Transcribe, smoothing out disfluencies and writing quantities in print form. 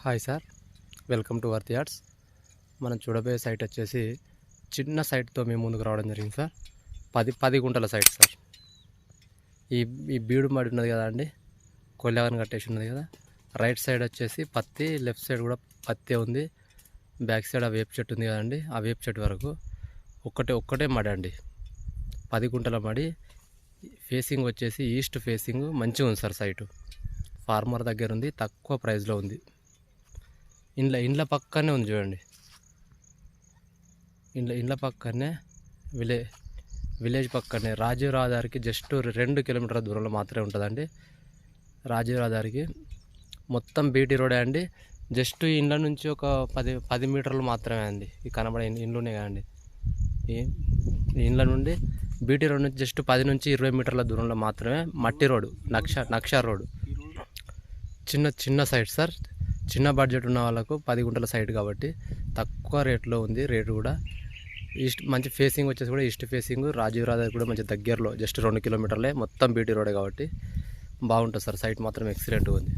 Hi sir, welcome to worth yards. మనం చూడబోయే site వచ్చేసి చిన్న సైట్తో మేము ముందుకు రావడం జరిగింది సార్. 10 గుంటల సైట్ సార్. ఈ ఈ బీడు మడి ఉన్నది కదా అండి, కొల్లాగని కట్టేసి ఉన్నది కదా. రైట్ సైడ్ వచ్చేసి పత్తి, లెఫ్ట్ సైడ్ కూడా పత్తి ఉంది. బ్యాక్ సైడ్ ఆ వేపు చెట్టు ఉంది కదండి, ఆ వేపు చెట్టు వరకు ఒక్కటే మడి అండి. 10 గుంటల మడి. ఫేసింగ్ వచ్చేసి ఈస్ట్ ఫేసింగ్ మంచిగా ఉంది సార్. సైటు ఫార్మర్ దగ్గర ఉంది, తక్కువ ప్రైస్లో ఉంది. ఇండ్ల పక్కనే ఉంది చూడండి. ఇండ్ల పక్కనే విలేజ్ పక్కనే రాజీవ్ రహదారికి జస్ట్ 2 కిలోమీటర్ల దూరంలో మాత్రమే ఉంటుందండి. రాజీవ్ రహదారికి మొత్తం బీటీ రోడే అండి. జస్ట్ ఈ ఇండ్ల నుంచి ఒక 10 మీటర్లు మాత్రమే అండి. ఈ కనబడే ఇండ్లునే కదండి. ఈ ఇండ్ల నుండి బీటీ రోడ్ నుంచి జస్ట్ 10 నుంచి 20 మీటర్ల దూరంలో మాత్రమే మట్టి రోడ్డు, నక్షా రోడ్డు. చిన్న సైట్ సార్. చిన్న బడ్జెట్ ఉన్న వాళ్ళకు 10 గుంటల సైట్ కాబట్టి తక్కువ రేట్లో ఉంది. రేటు కూడా మంచి ఫేసింగ్ వచ్చేసి కూడా ఈస్ట్ ఫేసింగ్, రాజీవ్ రహదారి కూడా మంచి దగ్గరలో, జస్ట్ 2 కిలోమీటర్లే. మొత్తం బీటీ రోడే కాబట్టి బాగుంటుంది సార్. సైట్ మాత్రం ఎక్సలెంట్గా ఉంది.